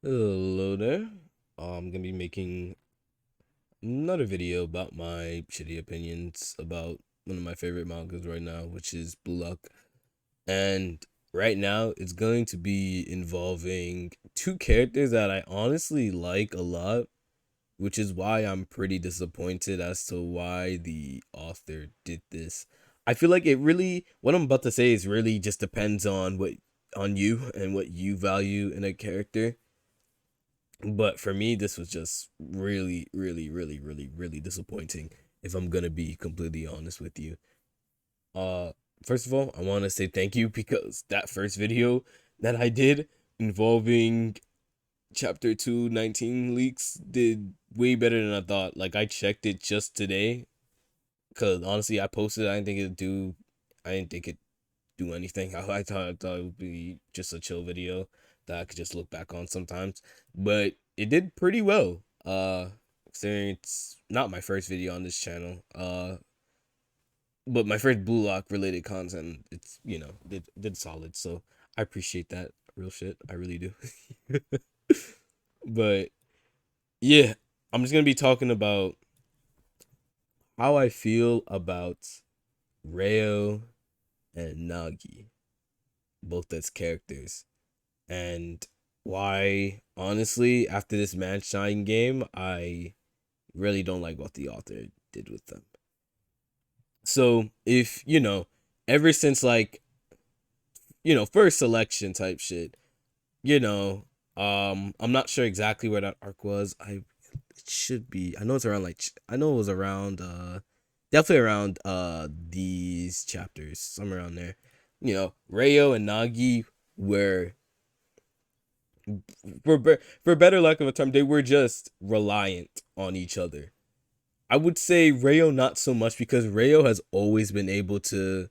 Hello there. I'm gonna be making another video about my shitty opinions about one of my favorite mangas right now, which is Blue Lock. And right now, it's going to be involving two characters that I honestly like a lot, which is why I'm pretty disappointed as to why the author did this. I feel like what I'm about to say is really just depends on you and what you value in a character, but for me, this was just really, really, really, really, really disappointing. If I'm gonna be completely honest with you, uh, first of all, I want to say thank you because that first video that I did involving Chapter 219 leaks did way better than I thought. Like I checked it just today, cause honestly, I posted. I didn't think it do anything. I thought it would be just a chill video that I could just look back on sometimes. But it did pretty well. Considering it's not my first video on this channel. But my first Blue Lock related content. It's did solid. So I appreciate that. Real shit. I really do. But yeah, I'm just gonna be talking about how I feel about Reo and Nagi, both as characters, and why honestly after this Manshine game I really don't like what the author did with them. So if ever since like first selection type shit, you know I'm not sure exactly where that arc was. It should be, I know it's around like I know it was around definitely around these chapters, somewhere around there. Reo and Nagi were, for better lack of a term, they were just reliant on each other. I would say Rayo not so much, because Rayo has always been able to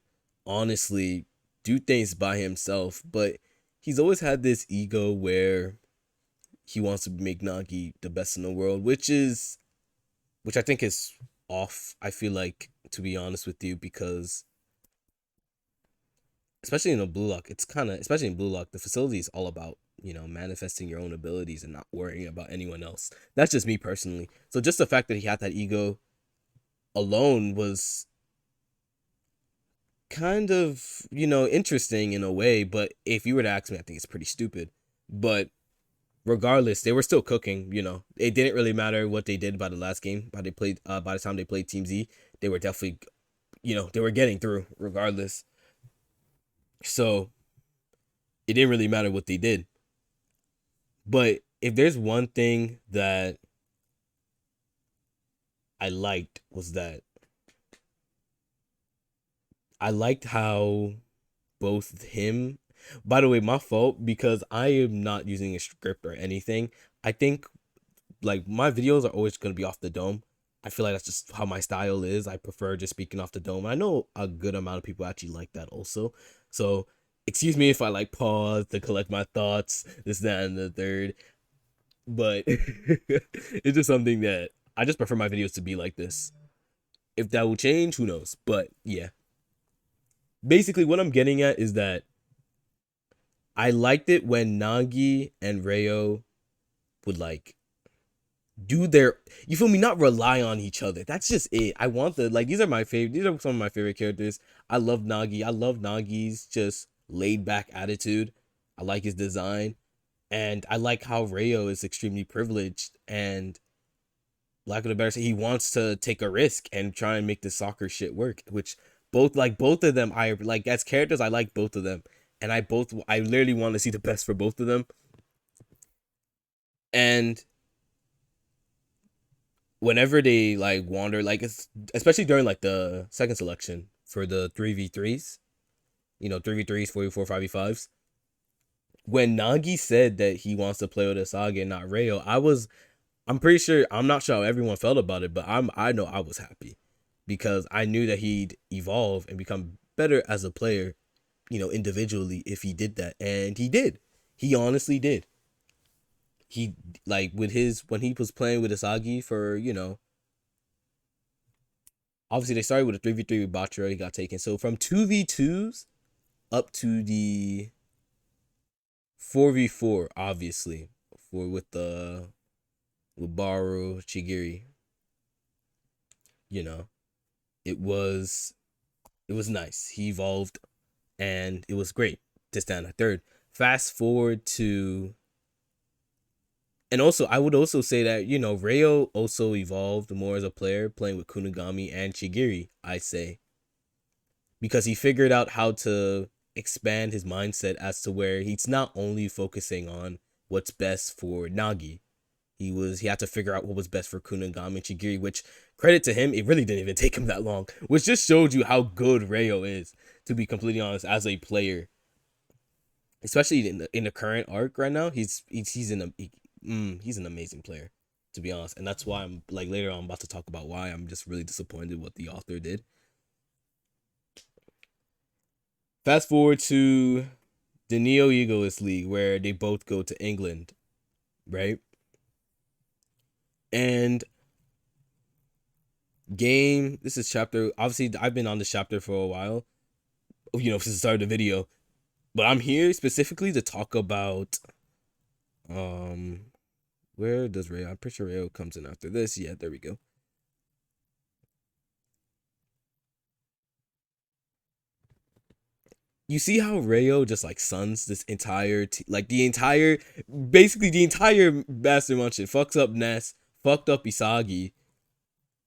honestly do things by himself, but he's always had this ego where he wants to make Nagi the best in the world, which I think is off. I feel like, to be honest with you, because especially in a Blue Lock, it's kind of, especially in Blue Lock, the facility is all about manifesting your own abilities and not worrying about anyone else. That's just me personally. So just the fact that he had that ego alone was kind of interesting in a way. But if you were to ask me, I think it's pretty stupid. But regardless, they were still cooking. It didn't really matter what they did by the last game. By the time they played Team Z, they were definitely, they were getting through regardless. So it didn't really matter what they did. But if there's one thing that I liked, was that I liked how both him, by the way, my fault, because I am not using a script or anything. I think like my videos are always going to be off the dome. I feel like that's just how my style is. I prefer just speaking off the dome. I know a good amount of people actually like that also. So excuse me if I like pause to collect my thoughts, this, that, and the third. But it's just something that I just prefer my videos to be like this. If that will change, who knows? But yeah, basically what I'm getting at is that I liked it when Nagi and Reo would like do their, you feel me, not rely on each other. That's just it. I want the, like, these are some of my favorite characters. I love Nagi. I love Nagi's just laid back attitude. I like his design. And I like how Reo is extremely privileged, and lack of a better say, he wants to take a risk and try and make the soccer shit work. Which both of them, I like as characters. I like both of them, and I literally want to see the best for both of them. And whenever they like wander, like especially during like the second selection for the 3v3s, 3v3s, 44 5v5s, when Nagi said that he wants to play with Asagi and not Reo, I'm pretty sure, I'm not sure how everyone felt about it, but I know I was happy, because I knew that he'd evolve and become better as a player, individually, if he did that. And he did. He honestly did. He, like, with his, when he was playing with Asagi for, obviously they started with a 3v3 with Bachira, he got taken. So from 2v2s up to the 4v4, obviously. for with Baru Chigiri. You know, it was it was nice. He evolved, and it was great to stand at third. Fast forward to, and also I would also say that Rayo also evolved more as a player, playing with Kunigami and Chigiri. I say, because he figured out how to expand his mindset as to where he's not only focusing on what's best for Nagi. He had to figure out what was best for Kunigami and Chigiri, which, credit to him, it really didn't even take him that long, which just showed you how good Rayo is, to be completely honest, as a player, especially in the current arc right now. He's an amazing player, to be honest, and that's why I'm like, later on I'm about to talk about why I'm just really disappointed what the author did. Fast forward to the Neo Egoist League, where they both go to England, right? And game, this is chapter, obviously I've been on this chapter for a while, since the start of the video, but I'm here specifically to talk about um where does Rayo, I'm pretty sure Rayo comes in after this. Yeah, there we go. You see how Rayo just like suns this entire like the entire, basically the entire Master Munchen, fucks up Ness, fucked up Isagi,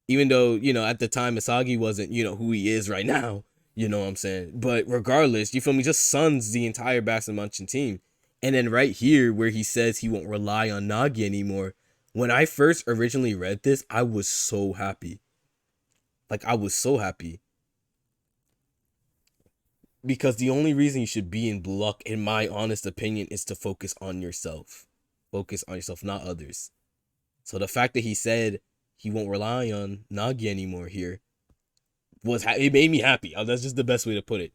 even though at the time Isagi wasn't who he is right now. You know what I'm saying? But regardless, you feel me? Just suns the entire Boston Munchen team, and then right here where he says he won't rely on Nagi anymore. When I first originally read this, I was so happy. Like, I was so happy, because the only reason you should be in Blue Lock, in my honest opinion, is to focus on yourself. Focus on yourself, not others. So the fact that he said he won't rely on Nagi anymore here it made me happy. That's just the best way to put it.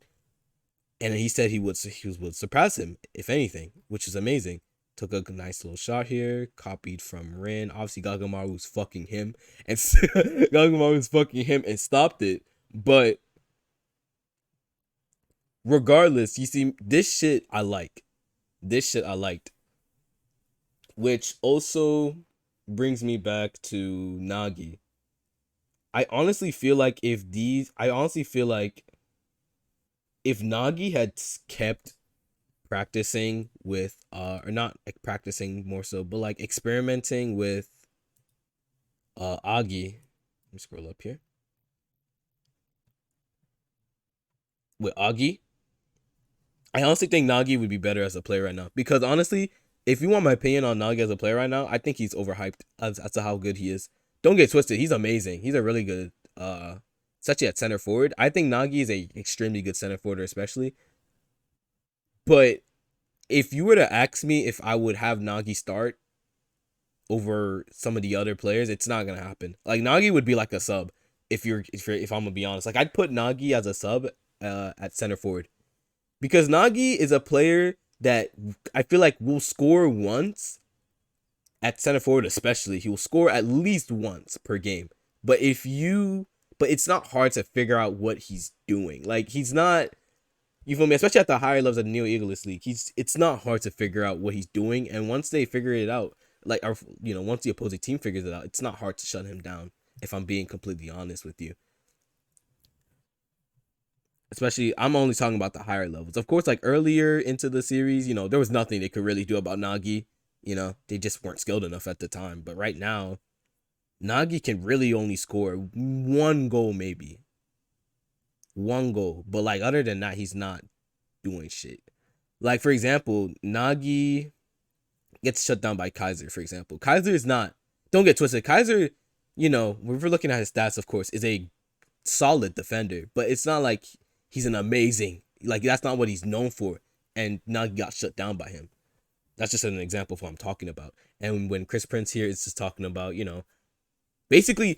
And he said would surpass him if anything, which is amazing. Took a nice little shot here, copied from Rin. Obviously, Gagamaru was fucking him, and Gagamaru was fucking him and stopped it. But regardless, you see, this shit I like. This shit I liked, which also brings me back to Nagi. I honestly feel like if Nagi had kept practicing with or not like practicing more so, but like experimenting with Agi. Let me scroll up here. With Agi, I honestly think Nagi would be better as a player right now. Because honestly, if you want my opinion on Nagi as a player right now, I think he's overhyped as to how good he is. Don't get twisted, he's amazing. He's a really good especially at center forward. I think Nagi is a extremely good center forward, especially. But if you were to ask me if I would have Nagi start over some of the other players, it's not gonna happen. Like, Nagi would be like a sub if I'm gonna be honest. Like, I'd put Nagi as a sub at center forward, because Nagi is a player that I feel like will score once at center forward, especially. He will score at least once per game. But but it's not hard to figure out what he's doing. Like, he's not, you feel me? Especially at the higher levels of the Neo Eagles League, it's not hard to figure out what he's doing. And once they figure it out, like, once the opposing team figures it out, it's not hard to shut him down. If I'm being completely honest with you, especially I'm only talking about the higher levels. Of course, like earlier into the series, there was nothing they could really do about Nagi. They just weren't skilled enough at the time. But right now, Nagi can really only score one goal, maybe one goal. But like, other than that, he's not doing shit. Like, for example, Nagi gets shut down by Kaiser, for example. Kaiser is not, don't get twisted. Kaiser, when we're looking at his stats, of course, is a solid defender, but it's not like he's an amazing, like, that's not what he's known for. And Nagi got shut down by him. That's just an example of what I'm talking about. And when Chris Prince here is just talking about, basically,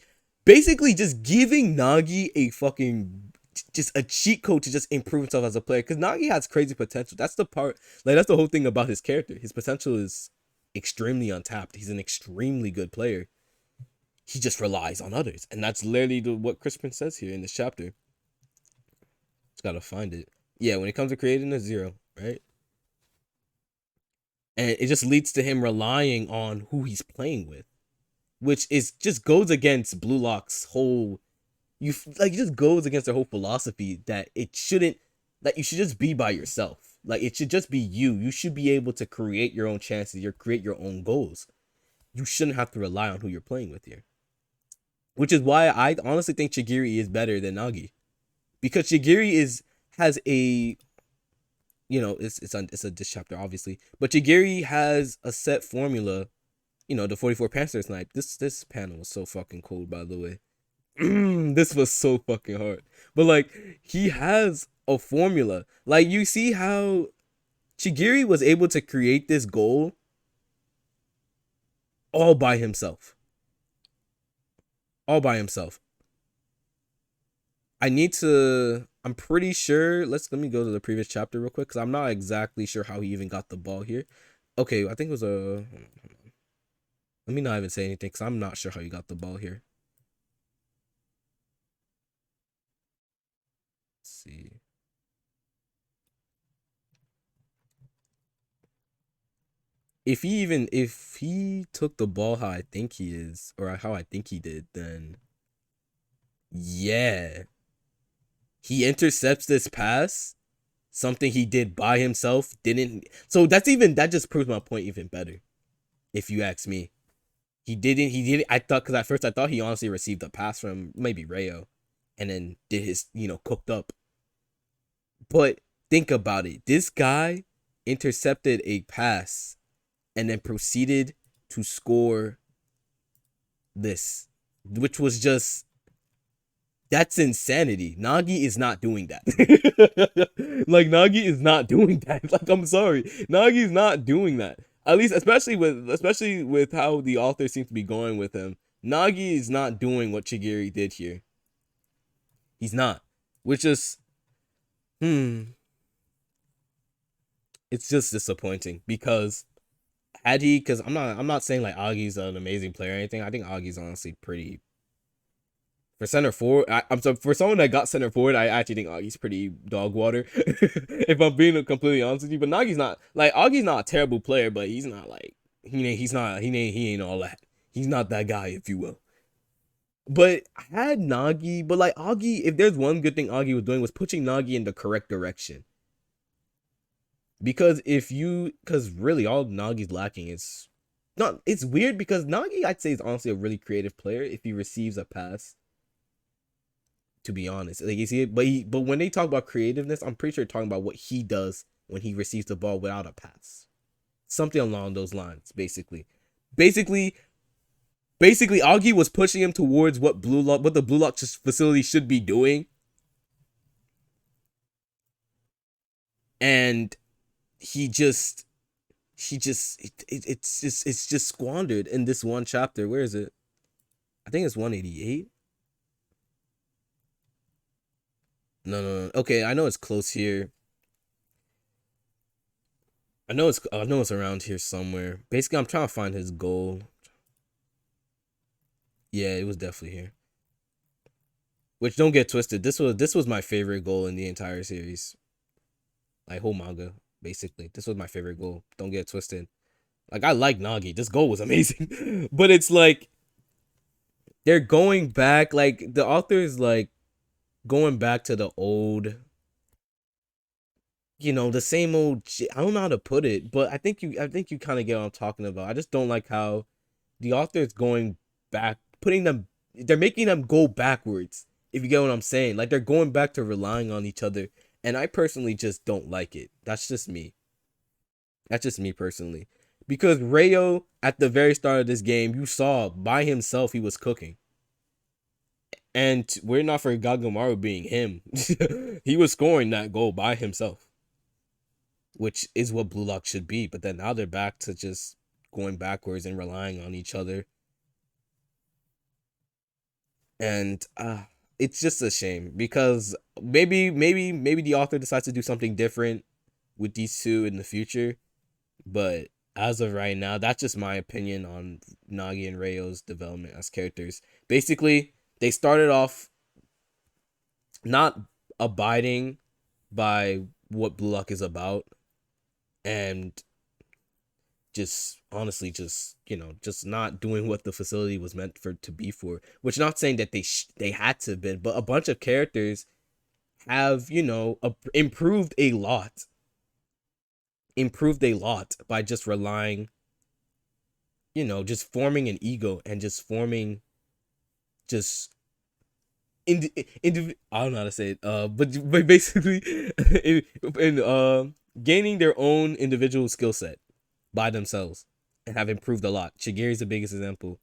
just giving Nagi a fucking, just a cheat code to just improve himself as a player. Because Nagi has crazy potential. That's the part, like, that's the whole thing about his character. His potential is extremely untapped. He's an extremely good player. He just relies on others. And that's literally what Chris Prince says here in this chapter. Just gotta find it. Yeah, when it comes to creating a zero, right? and it just leads to him relying on who he's playing with, which is just goes against Blue Lock's whole it just goes against their whole philosophy that it shouldn't that you should just be by yourself. Like it should just be you. You should be able to create your own chances, you create your own goals. You shouldn't have to rely on who you're playing with here. Which is why I honestly think Chigiri is better than Nagi. Because Chigiri is has a it's a diss chapter obviously, but Chigiri has a set formula. The 44 Panther snipe. This panel was so fucking cool, by the way. This was so fucking hard. But like he has a formula. Like you see how Chigiri was able to create this goal all by himself. All by himself. I'm pretty sure. Let me go to the previous chapter real quick because I'm not exactly sure how he even got the ball here. Okay, I think it was a. Let me not even say anything because I'm not sure how he got the ball here. Let's see. If he took the ball how I think he is, or how I think he did, then yeah, he intercepts this pass, something he did by himself. Didn't so that just proves my point even better. If you ask me, he didn't. I thought because at first I thought he honestly received a pass from maybe Rayo, and then did his cooked up. But think about it. This guy intercepted a pass and then proceeded to score this, which was just that's insanity. Nagi is not doing that. Like Nagi is not doing that. Like I'm sorry, Nagi's not doing that. At least, especially with how the author seems to be going with him, Nagi is not doing what Chigiri did here. He's not, which is it's just disappointing because because I'm not saying like Agi's an amazing player or anything. I think Agi's honestly pretty for center forward. I'm sorry, for someone that got center forward. I actually think Agi's pretty dog water. If I'm being completely honest with you, but Nagi's not like Agi's not a terrible player, but he's not like he ain't all that. He's not that guy, if you will. But like Agi, if there's one good thing Agi was doing was pushing Nagi in the correct direction. Because really all Nagi's lacking is not. It's weird because Nagi I'd say is honestly a really creative player if he receives a pass. To be honest, like you see it, but when they talk about creativeness, I'm pretty sure talking about what he does when he receives the ball without a pass, something along those lines. Basically, Augie was pushing him towards what the Blue Lock facility should be doing, and it's just squandered in this one chapter. Where is it? I think it's 188. No. Okay, I know it's close here. I know it's around here somewhere. Basically, I'm trying to find his goal. Yeah, it was definitely here. Which don't get twisted. This was my favorite goal in the entire series. Like whole manga, basically. This was my favorite goal. Don't get twisted. Like I like Nagi. This goal was amazing. But it's like they're going back, like the author is like going back to the old, the same old shit. I don't know how to put it, but I think you kind of get what I'm talking about. I just don't like how the author is going back, they're making them go backwards. If you get what I'm saying, like they're going back to relying on each other, and I personally just don't like it. That's just me. That's just me personally. Because Rayo, at the very start of this game, you saw by himself he was cooking. And we're not for Gagamaru being him. He was scoring that goal by himself, which is what Blue Lock should be. But then now they're back to just going backwards and relying on each other. And it's just a shame because maybe the author decides to do something different with these two in the future. But as of right now, that's just my opinion on Nagi and Rayo's development as characters. Basically, they started off not abiding by what Blue Lock is about, and just honestly just just not doing what the facility was meant for to be for. Which not saying that they had to have been, but a bunch of characters have improved a lot by just relying, just forming an ego and just forming just I don't know how to say it, but basically, gaining their own individual skill set by themselves and have improved a lot. Shigeri is the biggest example.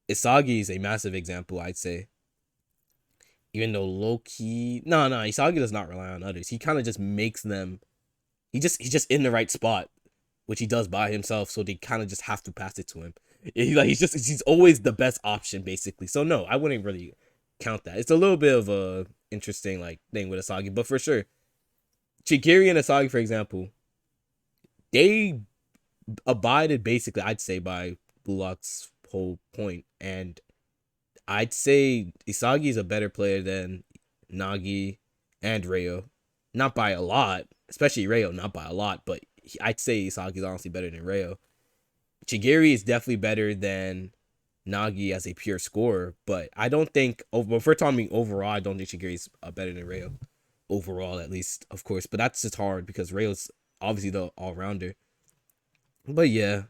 Isagi is a massive example, I'd say. Even though low key, no, Isagi does not rely on others. He kind of just makes them. He's just in the right spot, which he does by himself. So they kind of just have to pass it to him. He's always the best option basically. So no, I wouldn't really count that. It's a little bit of a interesting like thing with Asagi, but for sure, Chigiri and Asagi, for example, they abided basically, I'd say, by Blue Lock's whole point, and I'd say Isagi is a better player than Nagi and Reo, not by a lot, especially Reo, not by a lot, but I'd say Isagi is honestly better than Reo. Chigiri is definitely better than Nagi as a pure scorer, but I don't think, if we're talking overall, I don't think Chigiri is better than Reo. Overall, at least, of course. But that's just hard because Reo's obviously the all rounder. But yeah,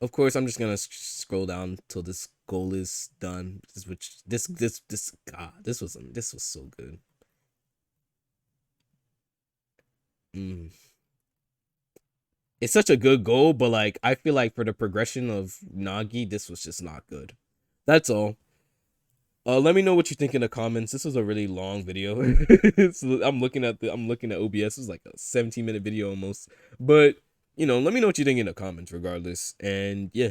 of course, I'm just gonna scroll down till this goal is done. Which this God, this was so good. Mm. It's such a good goal, but like I feel like for the progression of Nagi, this was just not good. That's all. Let me know what you think in the comments. This was a really long video. So I'm looking at OBS. It's like a 17-minute video almost. But let me know what you think in the comments regardless. And yeah.